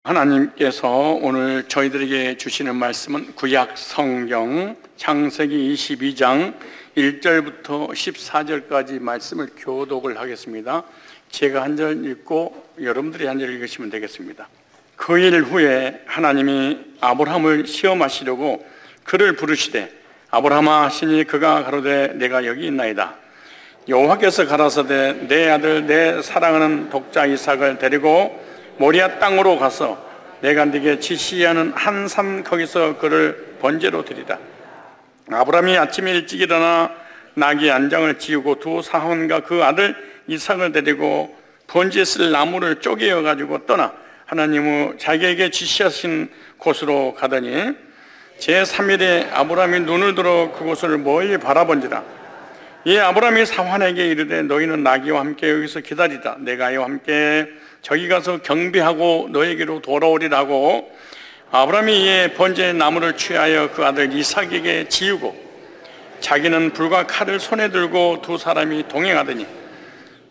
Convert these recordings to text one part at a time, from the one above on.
하나님께서 오늘 저희들에게 주시는 말씀은 구약 성경 창세기 22장 1절부터 14절까지 말씀을 교독을 하겠습니다. 제가 한 절 읽고 여러분들이 한 절 읽으시면 되겠습니다. 그 일 후에 하나님이 아브라함을 시험하시려고 그를 부르시되 아브라함아 하시니 그가 가로되 내가 여기 있나이다. 여호와께서 가라사대 내 아들 내 사랑하는 독자 이삭을 데리고 모리아 땅으로 가서 내가 네게 지시하는 한 산 거기서 그를 번제로 드리라. 아브라함이 아침에 일찍 일어나 나귀 안장을 지우고 두 사환과 그 아들 이삭을 데리고 번제에 쓸 나무를 쪼개어 가지고 떠나 하나님은 자기에게 지시하신 곳으로 가더니 제3일에 아브라함이 눈을 들어 그곳을 멀리 바라본지라. 이 아브라함이 사환에게 이르되 너희는 나귀와 함께 여기서 기다리라. 내가 이와 함께 저기 가서 경배하고 너에게로 돌아오리라 하고 아브라함이 이에 번제의 나무를 취하여 그 아들 이삭에게 지우고 자기는 불과 칼을 손에 들고 두 사람이 동행하더니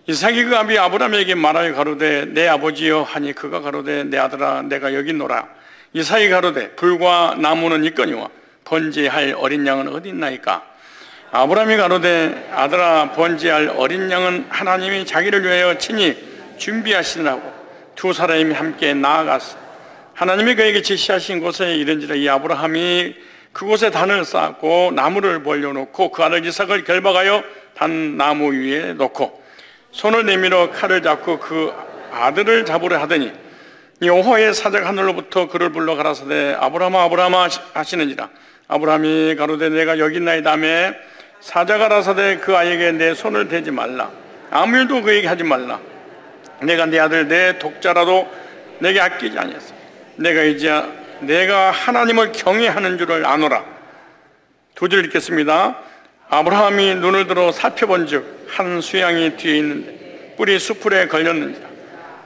이삭이 그 아비 아브라함에게 말하여 가로되 내 아버지여 하니 그가 가로되 내 아들아 내가 여기 있노라. 이삭이 가로되 불과 나무는 있거니와 번제할 어린 양은 어디 있나이까. 아브라함이 가로되 아들아 번제할 어린 양은 하나님이 자기를 위하여 친히 준비하시느라고. 두 사람이 함께 나아갔어. 하나님이 그에게 지시하신 곳에 이른지라. 이 아브라함이 그곳에 단을 쌓고 나무를 벌려놓고 그 아들 이삭을 결박하여 단 나무 위에 놓고 손을 내밀어 칼을 잡고 그 아들을 잡으려 하더니 여호와의 사자가 하늘로부터 그를 불러 가라사대 아브라함아 아브라함아 하시는지라. 아브라함이 가로되 내가 여기 있나이다 하매 사자가 가라사대 그 아이에게 내 손을 대지 말라. 아무 일도 그에게 하지 말라. 내가 네 아들 내 독자라도 내게 아끼지 아니했어. 내가 이제 내가 하나님을 경외하는 줄을 아노라. 두 절 읽겠습니다. 아브라함이 눈을 들어 살펴본즉 한 수양이 뒤에 있는데 뿔이 수풀에 걸렸는지라.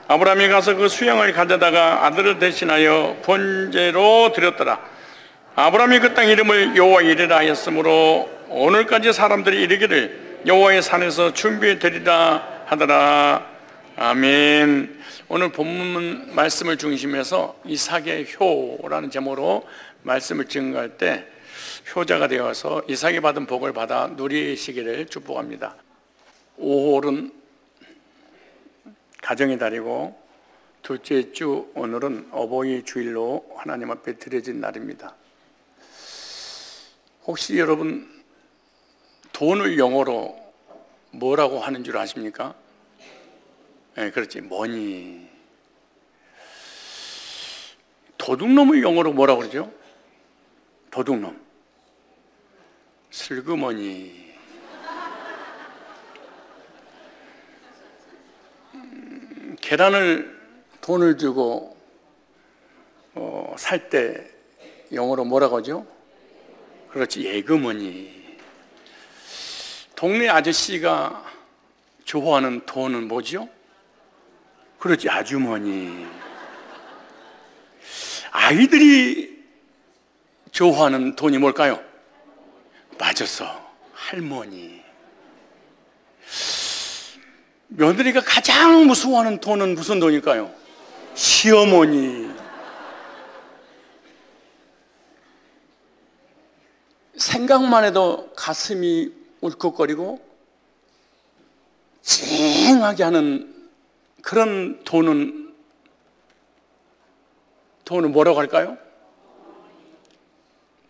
아브라함이 가서 그 수양을 가져다가 아들을 대신하여 번제로 드렸더라. 아브라함이 그 땅 이름을 여호와 이레라 하였으므로 오늘까지 사람들이 이르기를 여호와의 산에서 준비해 드리라 하더라. 아멘. 오늘 본문 말씀을 중심해서 이삭의 효라는 제목으로 말씀을 증거할 때 효자가 되어서 이삭이 받은 복을 받아 누리시기를 축복합니다. 5월은 가정의 달이고 둘째 주 오늘은 어버이 주일로 하나님 앞에 드려진 날입니다. 혹시 여러분 돈을 영어로 뭐라고 하는 줄 아십니까? 네, 그렇지, 머니. 도둑놈을 영어로 뭐라고 그러죠? 도둑놈. 슬그머니. 계란을 돈을 주고 살 때 영어로 뭐라고 하죠? 그렇지, 예그머니. 동네 아저씨가 좋아하는 돈은 뭐죠? 그렇지, 아주머니. 아이들이 좋아하는 돈이 뭘까요? 맞았어, 할머니. 며느리가 가장 무서워하는 돈은 무슨 돈일까요? 시어머니. 생각만 해도 가슴이 울컥거리고 찡하게 하는 그런 돈은 뭐라고 할까요?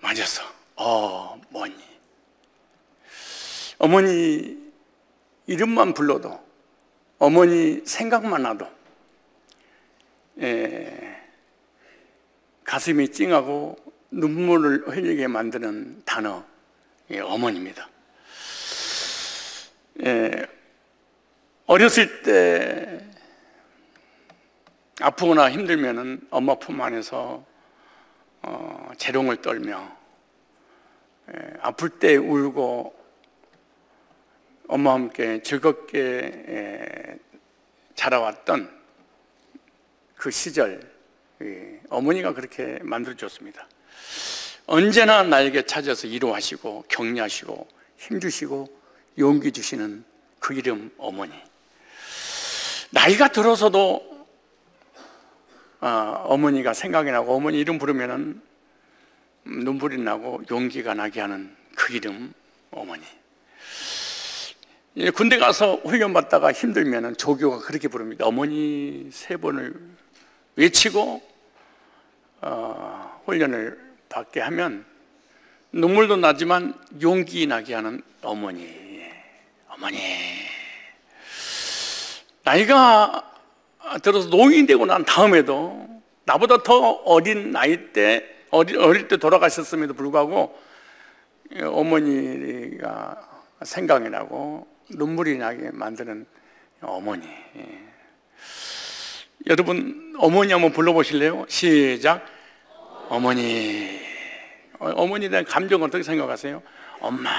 맞았어, 어머니. 어머니 이름만 불러도, 어머니 생각만 나도 가슴이 찡하고 눈물을 흘리게 만드는 단어, 어머니입니다. 어렸을 때 아프거나 힘들면은 엄마 품 안에서 재롱을 떨며 아플 때 울고 엄마와 함께 즐겁게 자라왔던 그 시절, 어머니가 그렇게 만들어줬습니다. 언제나 나에게 찾아서 위로하시고 격려하시고 힘주시고 용기 주시는 그 이름 어머니. 나이가 들어서도 어머니가 생각이 나고 어머니 이름 부르면은 눈물이 나고 용기가 나게 하는 그 이름 어머니. 군대 가서 훈련 받다가 힘들면은 조교가 그렇게 부릅니다. 어머니 3번을 외치고 훈련을 받게 하면 눈물도 나지만 용기 나게 하는 어머니. 어머니. 나이가 들어서 노인이 되고 난 다음에도 나보다 더 어린 나이 때 어릴 때 돌아가셨음에도 불구하고 어머니가 생각이 나고 눈물이 나게 만드는 어머니. 여러분 어머니 한번 불러보실래요? 시작. 어머니. 어머니에 대한 감정 어떻게 생각하세요? 엄마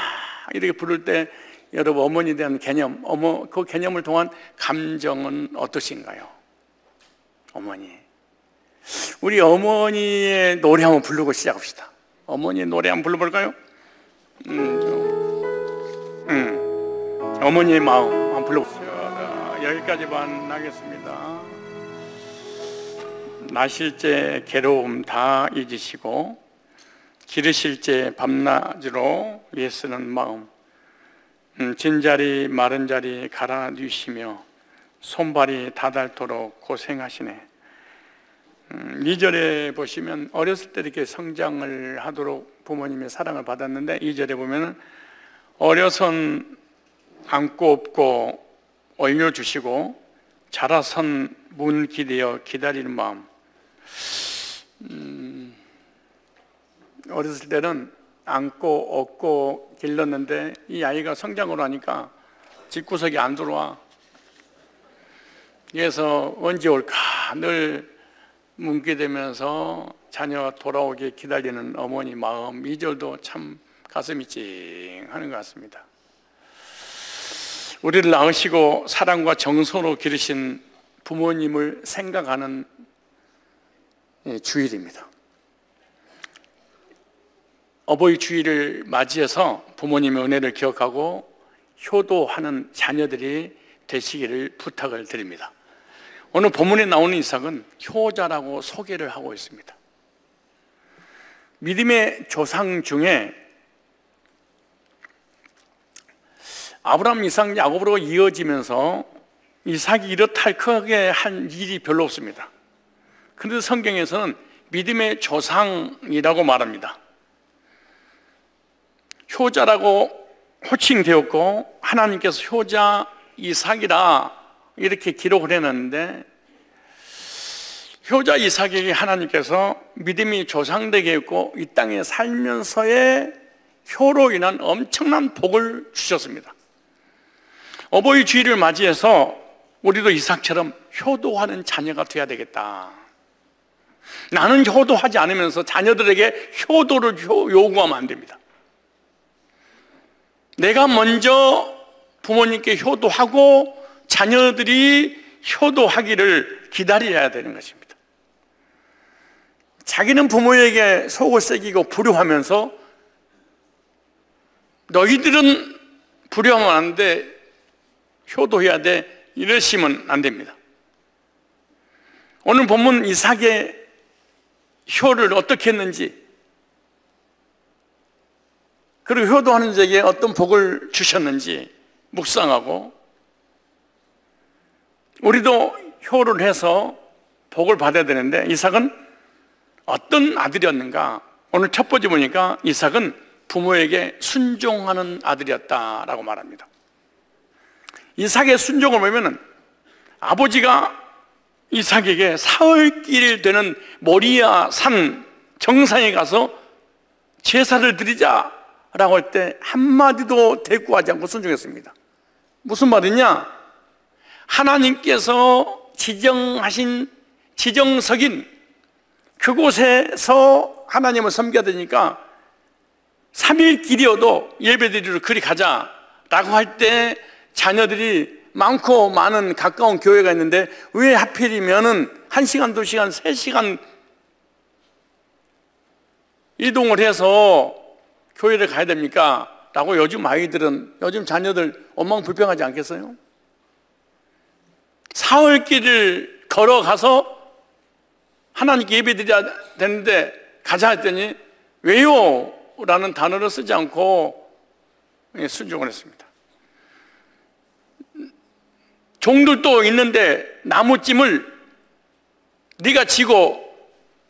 이렇게 부를 때 여러분 어머니에 대한 개념, 그 개념을 통한 감정은 어떠신가요? 어머니. 우리 어머니의 노래 한번 부르고 시작합시다. 어머니의 노래 한번 불러볼까요? 어머니의 마음 한번 불러보세요. 여기까지만 하겠습니다. 나실제 괴로움 다 잊으시고 기르실제 밤낮으로 애쓰는 마음, 진자리 마른 자리 갈아 뉘시며 손발이 다닳도록 고생하시네. 2절에 보시면 어렸을 때 이렇게 성장을 하도록 부모님의 사랑을 받았는데 2절에 보면 어려선 안고 업고 올려주시고 자라선 문 기대어 기다리는 마음. 어렸을 때는 안고 업고 길렀는데 이 아이가 성장을 하니까 집구석에 안 들어와. 그래서 언제 올까 늘 뭉게 되면서 자녀가 돌아오게 기다리는 어머니 마음. 2절도 참 가슴이 찡하는 것 같습니다. 우리를 낳으시고 사랑과 정성으로 기르신 부모님을 생각하는 주일입니다. 어버이 주일을 맞이해서 부모님의 은혜를 기억하고 효도하는 자녀들이 되시기를 부탁을 드립니다. 오늘 본문에 나오는 이삭은 효자라고 소개를 하고 있습니다. 믿음의 조상 중에 아브라함, 이삭, 야곱으로 이어지면서 이삭이 이렇다 크게 한 일이 별로 없습니다. 그런데 성경에서는 믿음의 조상이라고 말합니다. 효자라고 호칭되었고 하나님께서 효자 이삭이라 이렇게 기록을 해놨는데 효자 이삭에게 하나님께서 믿음이 조상되게 했고 이 땅에 살면서의 효로 인한 엄청난 복을 주셨습니다. 어버이 주일을 맞이해서 우리도 이삭처럼 효도하는 자녀가 되어야 되겠다. 나는 효도하지 않으면서 자녀들에게 효도를 요구하면 안 됩니다. 내가 먼저 부모님께 효도하고 자녀들이 효도하기를 기다려야 되는 것입니다. 자기는 부모에게 속을 새기고 불효하면서 너희들은 불효하면 안 돼, 효도해야 돼, 이러시면 안 됩니다. 오늘 본문 이삭의 효를 어떻게 했는지, 그리고 효도하는 자에게 어떤 복을 주셨는지 묵상하고 우리도 효를 해서 복을 받아야 되는데 이삭은 어떤 아들이었는가? 오늘 첫 번째 보니까 이삭은 부모에게 순종하는 아들이었다라고 말합니다. 이삭의 순종을 보면 아버지가 이삭에게 사흘길 되는 모리아 산 정상에 가서 제사를 드리자라고 할 때 한마디도 대꾸하지 않고 순종했습니다. 무슨 말이냐? 하나님께서 지정하신 지정석인 그곳에서 하나님을 섬겨야 되니까 3일 길이어도 예배드리러 그리 가자라고 할 때 자녀들이 많고 많은 가까운 교회가 있는데 왜 하필이면은 1시간, 2시간, 3시간 이동을 해서 교회를 가야 됩니까? 라고 요즘 아이들은, 요즘 자녀들 원망불평하지 않겠어요? 사흘길을 걸어가서 하나님께 예배드려야 되는데 가자 했더니 왜요? 라는 단어를 쓰지 않고 순종을 했습니다. 종들도 있는데 나무찜을 네가 지고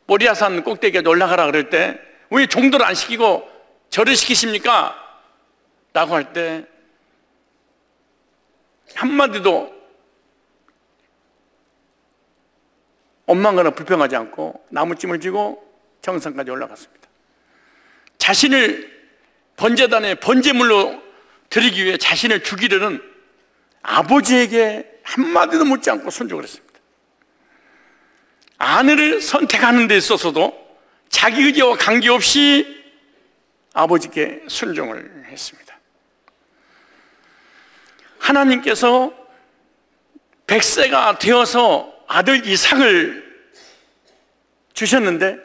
모리아산 꼭대기에 올라가라 그럴 때 왜 종들을 안 시키고 저를 시키십니까? 라고 할 때 한마디도 원망거나 불평하지 않고 나무찜을 지고 정상까지 올라갔습니다. 자신을 번제단에 번제물로 드리기 위해 자신을 죽이려는 아버지에게 한마디도 묻지 않고 순종을 했습니다. 아내를 선택하는 데 있어서도 자기 의지와 관계없이 아버지께 순종을 했습니다. 하나님께서 100세가 되어서 아들 이삭을 주셨는데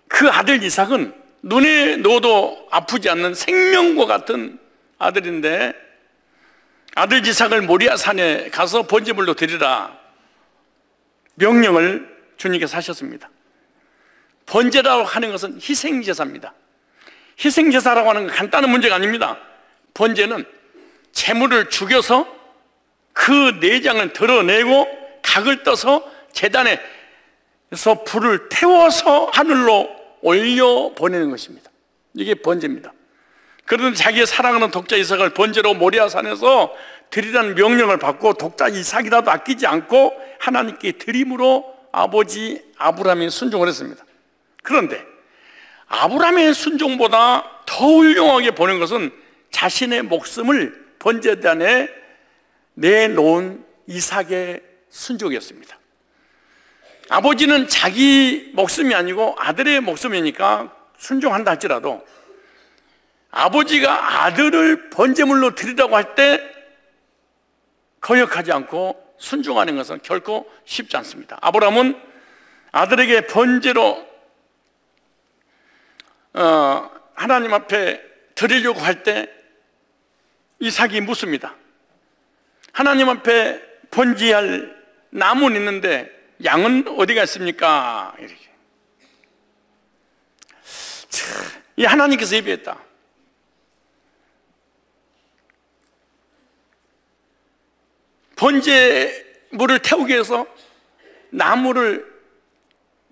그 아들 이삭은 눈에 넣어도 아프지 않는 생명과 같은 아들인데 아들 이삭을 모리아산에 가서 번제물로 드리라 명령을 주님께서 하셨습니다. 번제라고 하는 것은 희생제사입니다. 희생제사라고 하는 건 간단한 문제가 아닙니다. 번제는 제물을 죽여서 그 내장을 드러내고 각을 떠서 제단에서 불을 태워서 하늘로 올려 보내는 것입니다. 이게 번제입니다. 그런데 자기의 사랑하는 독자 이삭을 번제로 모리아산에서 드리라는 명령을 받고 독자 이삭이라도 아끼지 않고 하나님께 드림으로 아버지 아브라함이 순종을 했습니다. 그런데 아브라함의 순종보다 더 훌륭하게 보는 것은 자신의 목숨을 번제단에 내놓은 이삭의 순종이었습니다. 아버지는 자기 목숨이 아니고 아들의 목숨이니까 순종한다 할지라도 아버지가 아들을 번제물로 드리라고 할 때 거역하지 않고 순종하는 것은 결코 쉽지 않습니다. 아브라함은 아들에게 번제로 하나님 앞에 드리려고 할 때 이삭이 묻습니다. 하나님 앞에 번제할 나무는 있는데 양은 어디가 있습니까? 이렇게. 이 하나님께서 예비했다. 번제물을 태우기 위해서 나무를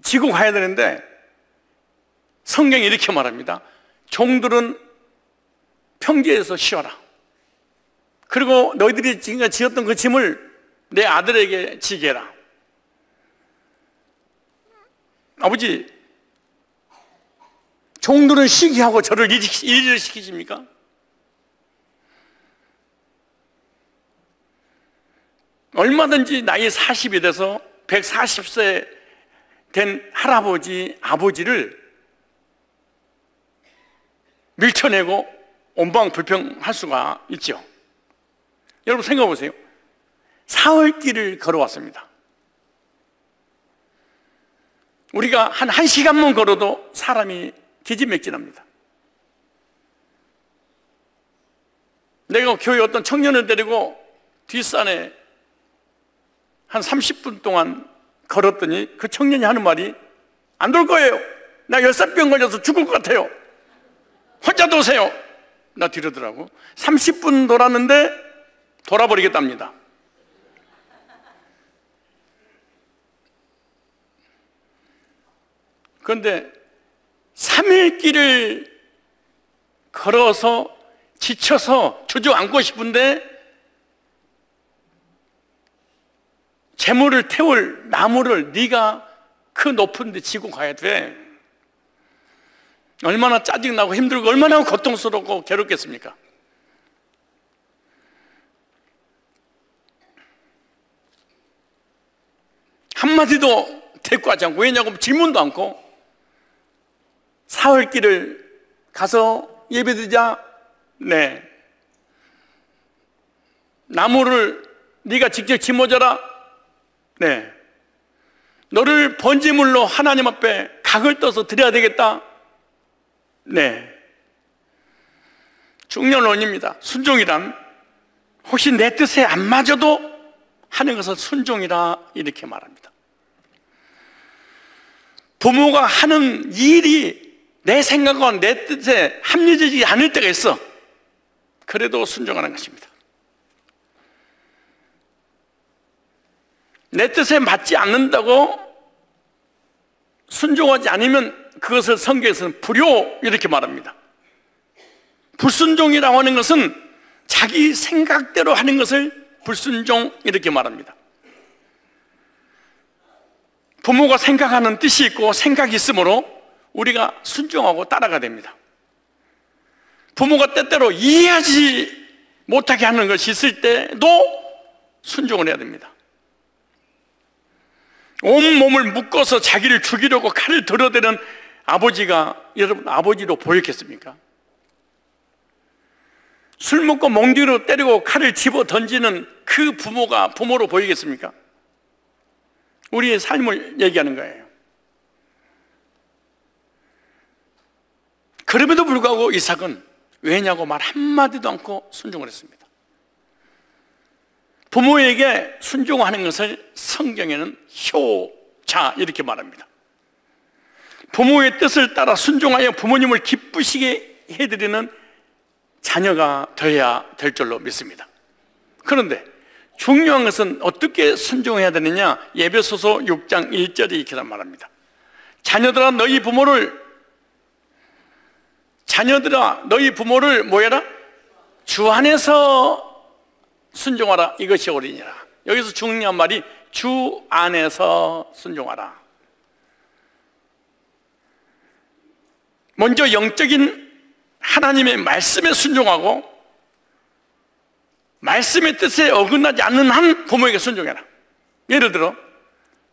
지고 가야 되는데 성경이 이렇게 말합니다. 종들은 평지에서 쉬어라. 그리고 너희들이 지금까지 지었던 그 짐을 내 아들에게 지게 해라. 아버지, 종들은 쉬게 하고 저를 일을 시키십니까? 얼마든지 나이 40이 돼서 140세 된 할아버지, 아버지를 밀쳐내고 온방불평할 수가 있죠. 여러분 생각해 보세요. 사흘길을 걸어왔습니다. 우리가 한 1시간만 걸어도 사람이 기진맥진합니다. 내가 교회 어떤 청년을 데리고 뒷산에 한 30분 동안 걸었더니 그 청년이 하는 말이 안 돌 거예요. 나 열사병 걸려서 죽을 것 같아요. 혼자 도세요. 나 뒤로더라고. 30분 돌았는데 돌아버리겠답니다. 그런데 3일 길을 걸어서 지쳐서 주저앉고 싶은데 재물을 태울 나무를 네가 그 높은 데 지고 가야 돼. 얼마나 짜증나고 힘들고 얼마나 고통스럽고 괴롭겠습니까? 한마디도 대꾸하지 않고, 왜냐고 질문도 않고 사흘길을 가서 예배드리자. 네. 나무를 네가 직접 짊어져라. 네. 너를 번제물로 하나님 앞에 각을 떠서 드려야 되겠다. 네. 중년원입니다. 순종이란 혹시 내 뜻에 안 맞아도 하는 것을 순종이라 이렇게 말합니다. 부모가 하는 일이 내 생각과 내 뜻에 합리적이지 않을 때가 있어. 그래도 순종하는 것입니다. 내 뜻에 맞지 않는다고 순종하지 않으면 그것을 성경에서는 불효 이렇게 말합니다. 불순종이라고 하는 것은 자기 생각대로 하는 것을 불순종 이렇게 말합니다. 부모가 생각하는 뜻이 있고 생각이 있으므로 우리가 순종하고 따라가야 됩니다. 부모가 때때로 이해하지 못하게 하는 것이 있을 때도 순종을 해야 됩니다. 온몸을 묶어서 자기를 죽이려고 칼을 들어대는 아버지가 여러분 아버지로 보였겠습니까? 술 먹고 멍디로 때리고 칼을 집어 던지는 그 부모가 부모로 보이겠습니까? 우리의 삶을 얘기하는 거예요. 그럼에도 불구하고 이삭은 왜냐고 말 한마디도 않고 순종을 했습니다. 부모에게 순종하는 것을 성경에는 효자 이렇게 말합니다. 부모의 뜻을 따라 순종하여 부모님을 기쁘시게 해드리는 자녀가 되어야 될 줄로 믿습니다. 그런데 중요한 것은 어떻게 순종해야 되느냐? 에베소서 6장 1절에 이렇게 말합니다. 자녀들아 너희 부모를 뭐해라? 주 안에서 순종하라. 이것이 옳으니라. 여기서 중요한 말이 주 안에서 순종하라. 먼저 영적인 하나님의 말씀에 순종하고 말씀의 뜻에 어긋나지 않는 한 부모에게 순종해라. 예를 들어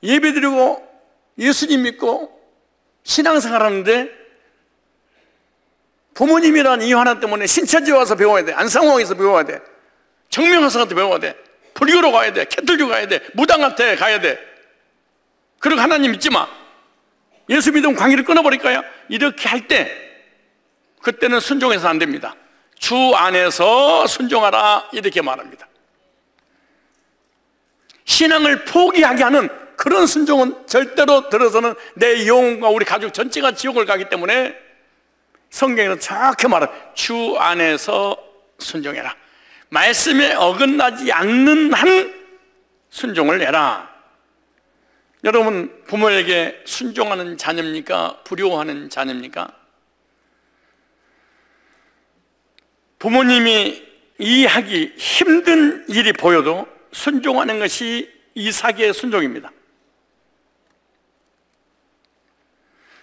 예배드리고 예수님 믿고 신앙생활 하는데 부모님이라는 이유 하나 때문에 신천지 와서 배워야 돼. 안상홍에서 배워야 돼. 정명화사한테 배워야 돼. 불교로 가야 돼. 캐톨교 가야 돼. 무당한테 가야 돼. 그리고 하나님 믿지 마. 예수 믿으면 관계를 끊어버릴 거야. 이렇게 할 때 그때는 순종해서 안 됩니다. 주 안에서 순종하라 이렇게 말합니다. 신앙을 포기하게 하는 그런 순종은 절대로 들어서는 내 영혼과 우리 가족 전체가 지옥을 가기 때문에 성경에는 정확히 말합니다. 주 안에서 순종해라. 말씀에 어긋나지 않는 한 순종을 해라. 여러분 부모에게 순종하는 자녀입니까? 불효하는 자녀입니까? 부모님이 이해하기 힘든 일이 보여도 순종하는 것이 이삭의 순종입니다.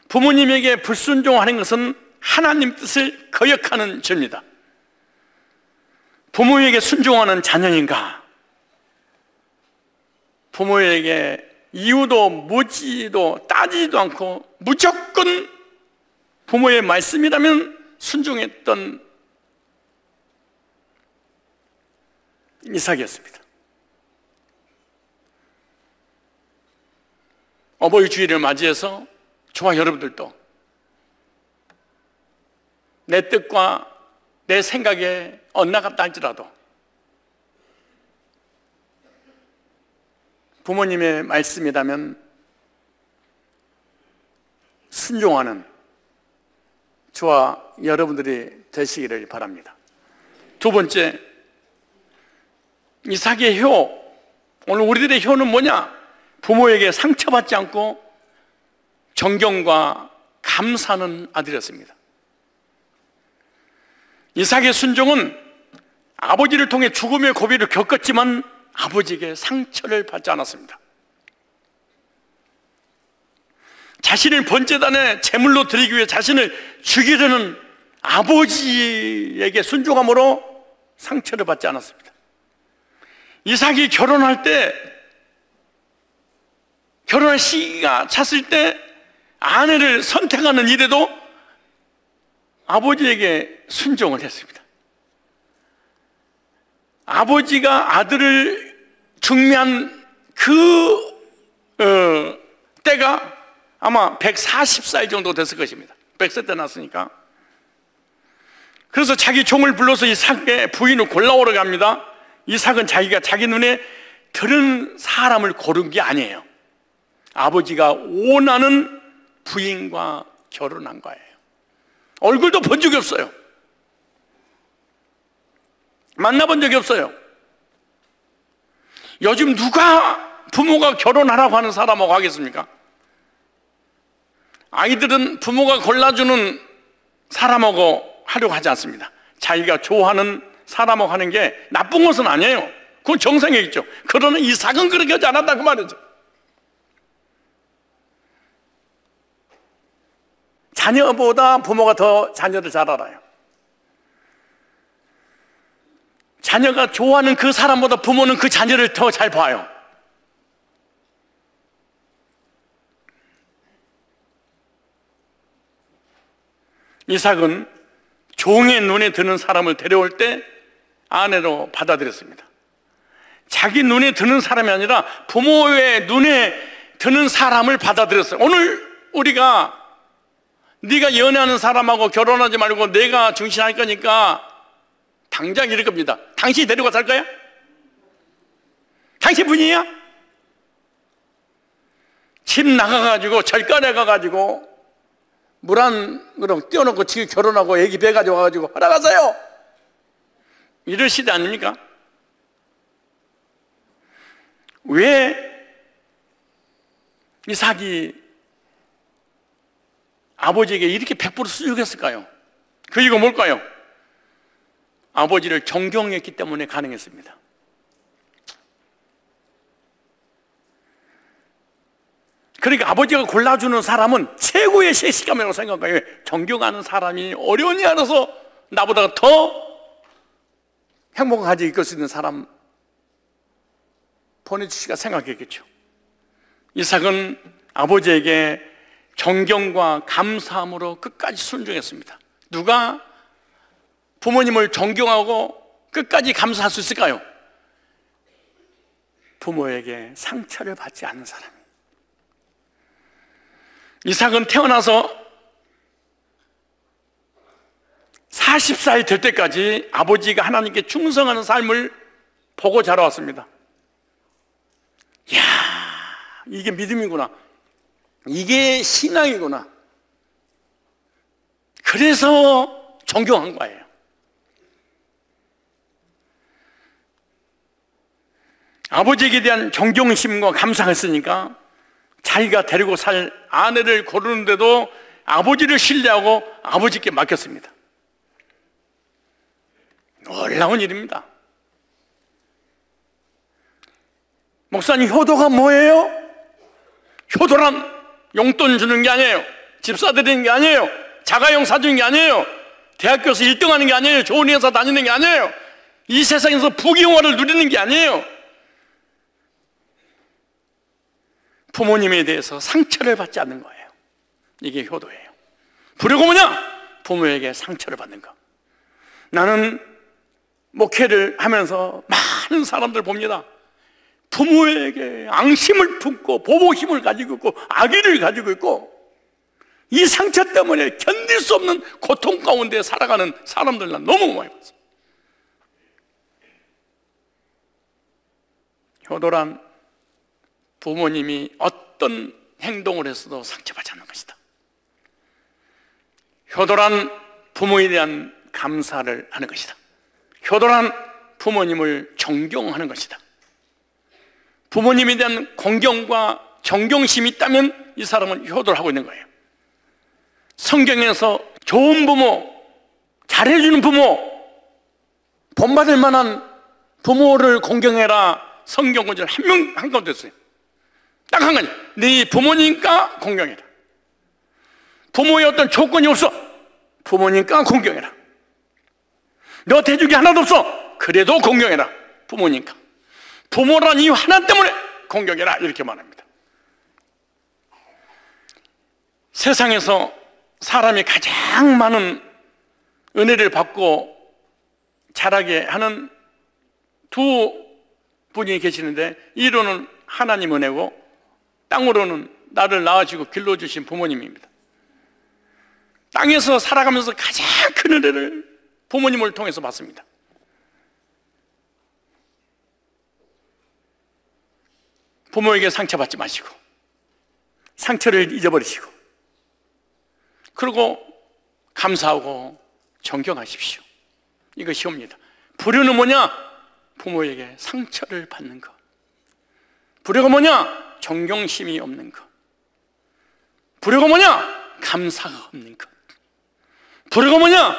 부모님에게 불순종하는 것은 하나님 뜻을 거역하는 죄입니다. 부모에게 순종하는 자녀인가? 부모에게 이유도 묻지도 따지지도 않고 무조건 부모의 말씀이라면 순종했던 이삭이었습니다. 어버이 주일을 맞이해서 저와 여러분들도 내 뜻과 내 생각에 엇나갔다 할지라도 부모님의 말씀이라면 순종하는 저와 여러분들이 되시기를 바랍니다. 두 번째, 이삭의 효. 오늘 우리들의 효는 뭐냐? 부모에게 상처받지 않고 존경과 감사하는 아들이었습니다. 이삭의 순종은 아버지를 통해 죽음의 고비를 겪었지만 아버지에게 상처를 받지 않았습니다. 자신을 번제단에 제물로 드리기 위해 자신을 죽이려는 아버지에게 순종함으로 상처를 받지 않았습니다. 이삭이 결혼할 시기가 찼을 때 아내를 선택하는 일에도 아버지에게 순종을 했습니다. 아버지가 아들을 중매한 때가 아마 140살 정도 됐을 것입니다. 100세 때 났으니까. 그래서 자기 종을 불러서 이삭의 부인을 골라오러 갑니다. 이삭은 자기가 자기 눈에 들은 사람을 고른 게 아니에요. 아버지가 원하는 부인과 결혼한 거예요. 얼굴도 본 적이 없어요. 만나본 적이 없어요. 요즘 누가 부모가 결혼하라고 하는 사람하고 하겠습니까? 아이들은 부모가 골라주는 사람하고 하려고 하지 않습니다. 자기가 좋아하는 사람하고 하는 게 나쁜 것은 아니에요. 그건 정상에 있죠. 그러나 이삭은 그렇게 하지 않았다 그 말이죠. 자녀보다 부모가 더 자녀를 잘 알아요. 자녀가 좋아하는 그 사람보다 부모는 그 자녀를 더 잘 봐요. 이삭은 종의 눈에 드는 사람을 데려올 때 아내로 받아들였습니다. 자기 눈에 드는 사람이 아니라 부모의 눈에 드는 사람을 받아들였어요. 오늘 우리가 네가 연애하는 사람하고 결혼하지 말고 내가 중심할 거니까 당장 이럴 겁니다. 당신이 데리고 살 거야? 당신 분이야? 집 나가가지고 절간에 가가지고 물 한 그릇 띄워놓고 지금 결혼하고 애기 배 가져와가지고 허락하세요 이럴 시대 아닙니까? 왜 이삭이 아버지에게 이렇게 100% 수줍었을까요? 그 이유가 뭘까요? 아버지를 존경했기 때문에 가능했습니다. 그러니까 아버지가 골라주는 사람은 최고의 섹시감이라고 생각해요. 존경하는 사람이 어려운 일 알아서 나보다 더 행복하게 이끌 수 있는 사람 보내주시가 생각했겠죠. 이삭은 아버지에게 존경과 감사함으로 끝까지 순종했습니다. 누가 부모님을 존경하고 끝까지 감사할 수 있을까요? 부모에게 상처를 받지 않는 사람. 이삭은 태어나서 40살 될 때까지 아버지가 하나님께 충성하는 삶을 보고 자라왔습니다. 이야, 이게 믿음이구나. 이게 신앙이구나. 그래서 존경한 거예요. 아버지에게 대한 존경심과 감사가 있으니까 자기가 데리고 살 아내를 고르는데도 아버지를 신뢰하고 아버지께 맡겼습니다. 놀라운 일입니다. 목사님, 효도가 뭐예요? 효도란 용돈 주는 게 아니에요. 집 사드리는 게 아니에요. 자가용 사주는 게 아니에요. 대학교에서 1등 하는 게 아니에요. 좋은 회사 다니는 게 아니에요. 이 세상에서 부귀영화를 누리는 게 아니에요. 부모님에 대해서 상처를 받지 않는 거예요. 이게 효도예요. 부려고 뭐냐? 부모에게 상처를 받는 거. 나는 목회를 하면서 많은 사람들 봅니다. 부모에게 앙심을 품고 보복심을 가지고 있고 악의를 가지고 있고 이 상처 때문에 견딜 수 없는 고통 가운데 살아가는 사람들 난 너무 많이 봤어요. 효도란 부모님이 어떤 행동을 했어도 상처받지 않는 것이다. 효도란 부모에 대한 감사를 하는 것이다. 효도란 부모님을 존경하는 것이다. 부모님에 대한 공경과 존경심이 있다면 이 사람은 효도를 하고 있는 거예요. 성경에서 좋은 부모, 잘해주는 부모, 본받을 만한 부모를 공경해라 성경 구절 한 가운데 있어요. 딱 한 가지. 네 부모님과 공경해라. 부모의 어떤 조건이 없어. 부모님과 공경해라. 너 대주기 하나도 없어. 그래도 공경해라. 부모님과. 부모란 이유 하나 때문에 공경해라. 이렇게 말합니다. 세상에서 사람이 가장 많은 은혜를 받고 자라게 하는 두 분이 계시는데, 이로는 하나님 은혜고 땅으로는 나를 낳아주고 길러주신 부모님입니다. 땅에서 살아가면서 가장 큰 은혜를 부모님을 통해서 받습니다. 부모에게 상처받지 마시고 상처를 잊어버리시고 그리고 감사하고 존경하십시오. 이것이 옵니다. 불효는 뭐냐? 부모에게 상처를 받는 것. 불효가 뭐냐? 존경심이 없는 것. 불효가 뭐냐? 감사가 없는 것. 불효가 뭐냐?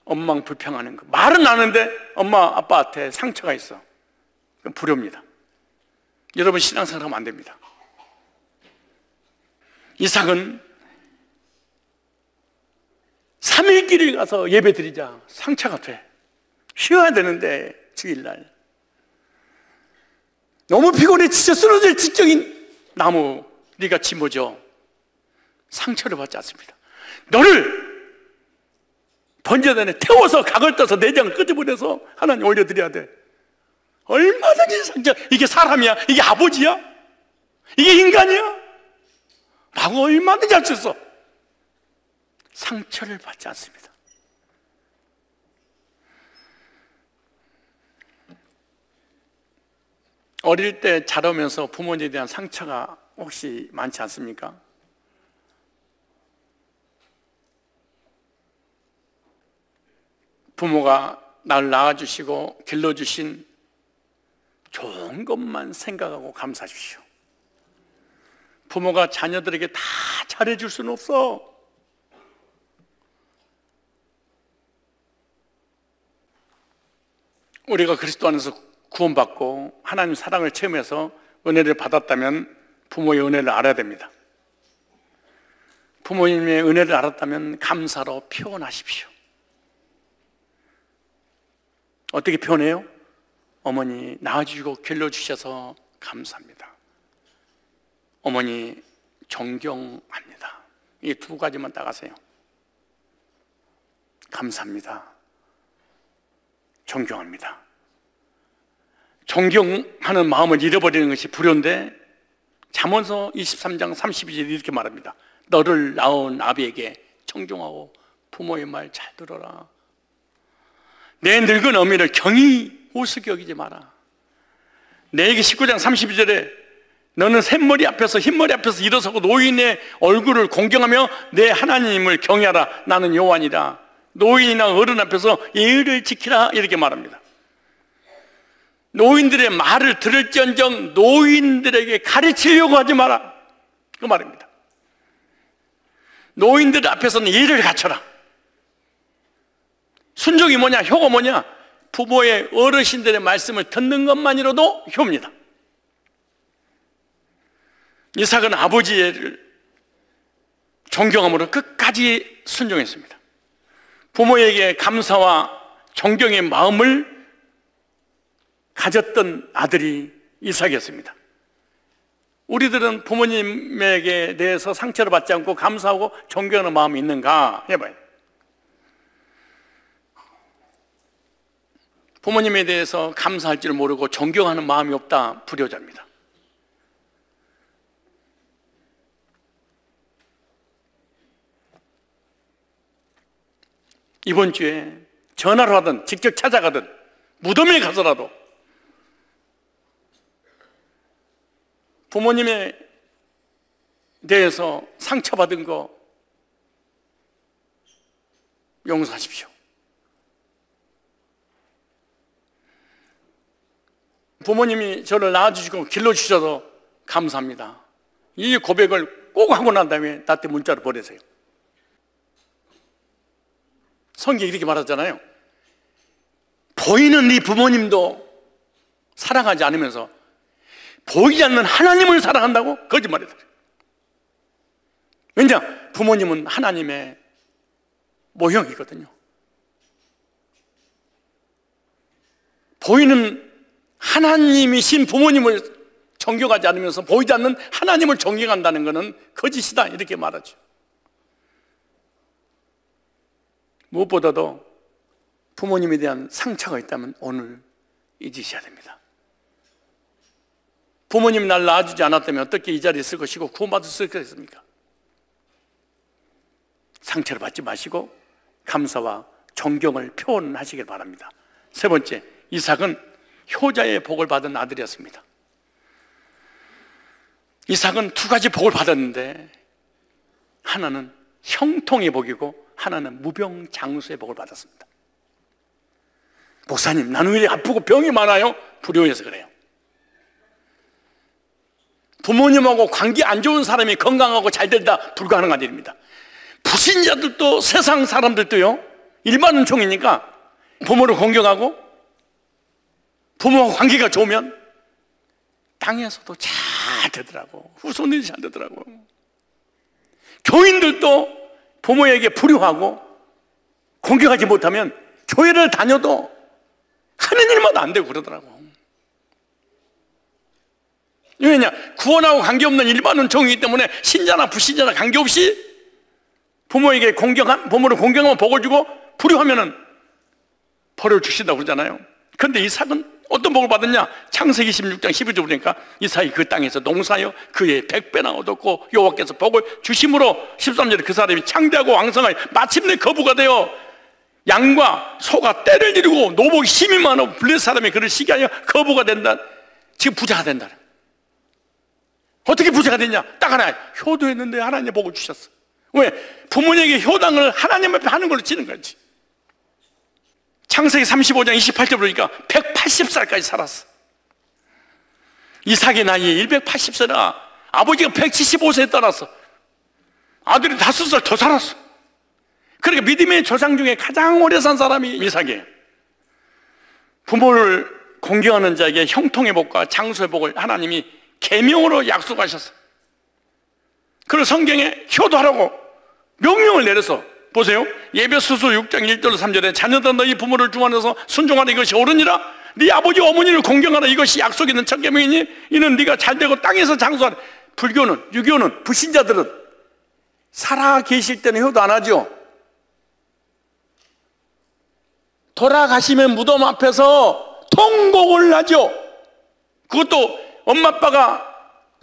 원망불평하는 것. 말은 아는데 엄마 아빠한테 상처가 있어. 그건 불효입니다. 여러분 신앙생활 하면 안 됩니다. 이삭은 3일길을 가서 예배 드리자 상처가 돼. 쉬어야 되는데 주일날 너무 피곤해 지쳐 쓰러질 직전인 나무 네가 짊어져 상처를 받지 않습니다. 너를 번제단에 태워서 각을 떠서 내장을 끄집어내서 하나님 올려드려야 돼. 얼마든지 상처. 이게 사람이야? 이게 아버지야? 이게 인간이야? 라고 얼마든지 할 수 있어. 상처를 받지 않습니다. 어릴 때 자라면서 부모님에 대한 상처가 혹시 많지 않습니까? 부모가 나를 낳아주시고 길러주신 좋은 것만 생각하고 감사하십시오. 부모가 자녀들에게 다 잘해줄 수는 없어. 우리가 그리스도 안에서 구원받고 하나님 사랑을 체험해서 은혜를 받았다면 부모의 은혜를 알아야 됩니다. 부모님의 은혜를 알았다면 감사로 표현하십시오. 어떻게 표현해요? 어머니 낳아주시고 길러주셔서 감사합니다. 어머니 존경합니다. 이 두 가지만 따가세요. 감사합니다. 존경합니다. 존경하는 마음을 잃어버리는 것이 불효인데 잠언서 23장 32절에 이렇게 말합니다. 너를 낳은 아비에게 청종하고 부모의 말 잘 들어라. 내 늙은 어미를 경히 우습게 여기지 마라. 내게 19장 32절에 너는 샘머리 앞에서 흰머리 앞에서 일어서고 노인의 얼굴을 공경하며 내 하나님을 경외하라. 나는 여호와니라. 노인이나 어른 앞에서 예의를 지키라 이렇게 말합니다. 노인들의 말을 들을지언정 노인들에게 가르치려고 하지 마라 그 말입니다. 노인들 앞에서는 예의를 갖춰라. 순종이 뭐냐? 효가 뭐냐? 부모의 어르신들의 말씀을 듣는 것만이라도 효입니다. 이삭은 아버지를 존경함으로 끝까지 순종했습니다. 부모에게 감사와 존경의 마음을 가졌던 아들이 이삭이었습니다. 우리들은 부모님에게 대해서 상처를 받지 않고 감사하고 존경하는 마음이 있는가 해봐요. 부모님에 대해서 감사할 줄 모르고 존경하는 마음이 없다, 불효자입니다. 이번 주에 전화로 하든 직접 찾아가든 무덤에 가서라도 부모님에 대해서 상처받은 거 용서하십시오. 부모님이 저를 낳아주시고 길러주셔서 감사합니다. 이 고백을 꼭 하고 난 다음에 나한테 문자로 보내세요. 성경이 이렇게 말하잖아요. 보이는 네 부모님도 사랑하지 않으면서 보이지 않는 하나님을 사랑한다고? 거짓말이다. 왜냐? 부모님은 하나님의 모형이거든요. 보이는 하나님이신 부모님을 존경하지 않으면서 보이지 않는 하나님을 존경한다는 것은 거짓이다 이렇게 말하죠. 무엇보다도 부모님에 대한 상처가 있다면 오늘 잊으셔야 됩니다. 부모님이 날 낳아주지 않았다면 어떻게 이 자리에 있을 것이고 구원받을 수 있겠습니까? 상처를 받지 마시고 감사와 존경을 표현하시길 바랍니다. 세 번째, 이삭은 효자의 복을 받은 아들이었습니다. 이삭은 두 가지 복을 받았는데 하나는 형통의 복이고 하나는 무병장수의 복을 받았습니다. 목사님, 나는 왜 아프고 병이 많아요? 불효해서 그래요. 부모님하고 관계 안 좋은 사람이 건강하고 잘 된다, 불가능한 일입니다. 불신자들도 세상 사람들도요, 일반은총이니까 부모를 공경하고 부모와 관계가 좋으면 땅에서도 잘 되더라고. 후손들이 잘 되더라고. 교인들도 부모에게 불효하고 공경하지 못하면 교회를 다녀도 하는 일마다 안 되고 그러더라고. 왜냐? 구원하고 관계없는 일반은총이기 때문에 신자나 불신자나 관계없이 부모에게 부모를 공경하면 복을 주고 불효하면은 벌을 주신다고 그러잖아요. 그런데 이삭은 어떤 복을 받았냐? 창세기 16장 12절 보니까 이삭이 그 땅에서 농사하여 그의 100배나 얻었고 여호와께서 복을 주심으로 13절에 그 사람이 창대하고 왕성하여 마침내 거부가 되어 양과 소가 떼를 이루고 노복이 힘이 많아 블레셋 사람이 그를 시기하여 거부가 된다. 지금 부자가 된다. 어떻게 부자가 됐냐? 딱 하나, 효도했는데 하나님의 복을 주셨어. 왜? 부모님에게 효당을 하나님 앞에 하는 걸로 치는 거지. 창세기 35장 28절 보니까 180살까지 살았어. 이삭의 나이 180세라 아버지가 175세에 떠났어. 아들이 5살 더 살았어. 그러니까 믿음의 조상 중에 가장 오래 산 사람이 이삭이에요. 부모를 공경하는 자에게 형통의 복과 장수의 복을 하나님이 계명으로 약속하셨어. 그리고 성경에 효도하라고 명령을 내려서 보세요. 예배소서 6장 1절 3절에 자녀들아 너희 부모를 중원해서 순종하라 이것이 옳으니라. 네 아버지 어머니를 공경하라 이것이 약속 있는 첫 계명이니 이는 네가 잘되고 땅에서 장수하라. 불교는, 유교는, 불신자들은 살아 계실 때는 효도 안 하죠. 돌아가시면 무덤 앞에서 통곡을 하죠. 그것도 엄마 아빠가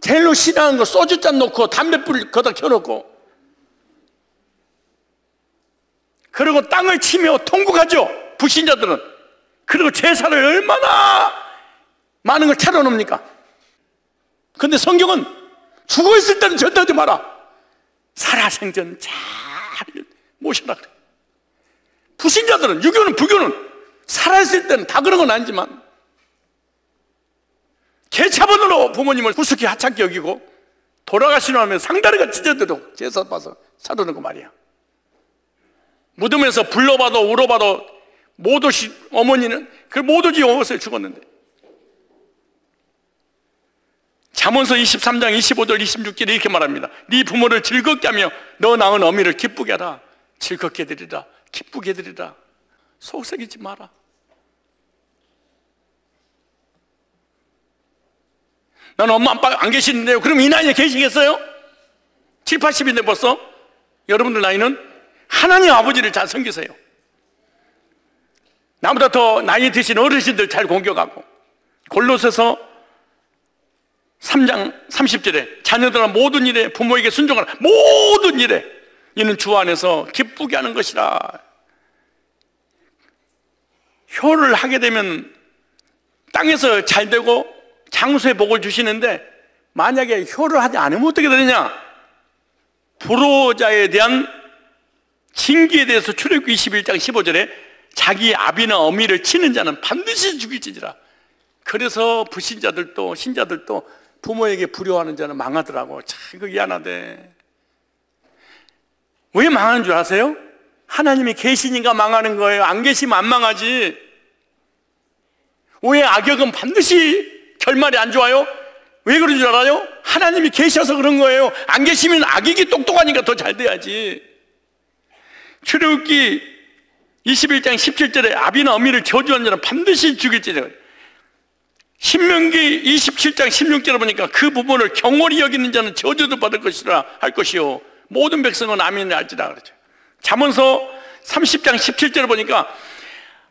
제일로 싫어하는 거 소주잔 놓고 담뱃불 거다 켜놓고 그리고 땅을 치며 통곡하죠. 불신자들은. 그리고 제사를 얼마나 많은 걸 차려놓습니까? 근데 성경은 죽어있을 때는 절대 하지 마라. 살아생전 잘 모셔라 그래. 불신자들은, 유교는, 불교는 살아있을 때는 다 그런 건 아니지만 개차번으로 부모님을 우습게 하찮게 여기고 돌아가시려 하면 상다리가 찢어져도 제사 봐서 차려놓고 말이야. 무덤에서 불러봐도 울어봐도 못 오신 어머니는 그걸 못 오지 어서 죽었는데. 잠언서 23장 25절 26절에 이렇게 말합니다. 네 부모를 즐겁게 하며 너 낳은 어미를 기쁘게 하라. 즐겁게 해드리라. 기쁘게 해드리라. 속삭이지 마라. 나는 엄마 아빠 안 계시는데요. 그럼 이 나이에 계시겠어요? 7, 80인데 벌써? 여러분들 나이는 하나님 아버지를 잘 섬기세요. 나보다 더 나이 드신 어르신들 잘 공경하고. 골로새서 3장 30절에 자녀들아 모든 일에 부모에게 순종하라. 모든 일에 이는 주 안에서 기쁘게 하는 것이라. 효를 하게 되면 땅에서 잘 되고 장수의 복을 주시는데 만약에 효를 하지 않으면 어떻게 되느냐? 불호자에 대한 징계에 대해서 출애굽기 21장 15절에 자기 아비나 어미를 치는 자는 반드시 죽일지니라. 그래서 불신자들도 신자들도 부모에게 불효하는 자는 망하더라고. 참 이거 미안하대. 왜 망하는 줄 아세요? 하나님이 계시니까 망하는 거예요. 안 계시면 안 망하지. 왜 악역은 반드시 결말이 안 좋아요? 왜 그런 줄 알아요? 하나님이 계셔서 그런 거예요. 안 계시면 악역이 똑똑하니까 더 잘 돼야지. 출애굽기 21장 17절에 아비나 어미를 저주한 자는 반드시 죽일지니라. 신명기 27장 16절에 보니까 그 부분을 경홀히 여기는 자는 저주도 받을 것이라 할 것이요 모든 백성은 아멘을 알지라 그러죠. 잠언서 30장 17절에 보니까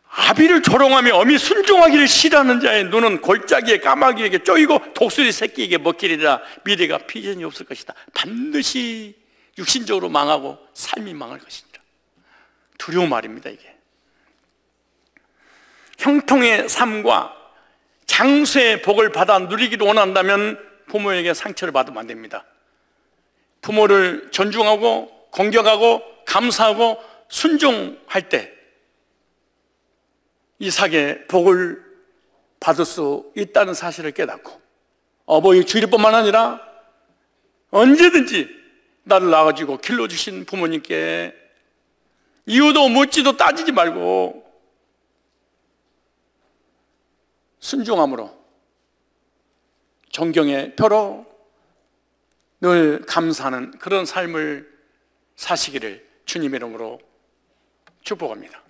아비를 조롱하며 어미 순종하기를 싫어하는 자의 눈은 골짜기에 까마귀에게 쪼이고 독수리 새끼에게 먹히리라. 미래가 비전이 없을 것이다. 반드시 육신적으로 망하고 삶이 망할 것이니라. 두려운 말입니다. 이게 형통의 삶과 장수의 복을 받아 누리기를 원한다면 부모에게 상처를 받으면 안 됩니다. 부모를 존중하고 공경하고 감사하고 순종할 때 이삭의 복을 받을 수 있다는 사실을 깨닫고 어버이 주일뿐만 아니라 언제든지 나를 낳아주고 길러주신 부모님께 이유도 묻지도 따지지 말고 순종함으로 존경의 표로 늘 감사하는 그런 삶을 사시기를 주님의 이름으로 축복합니다.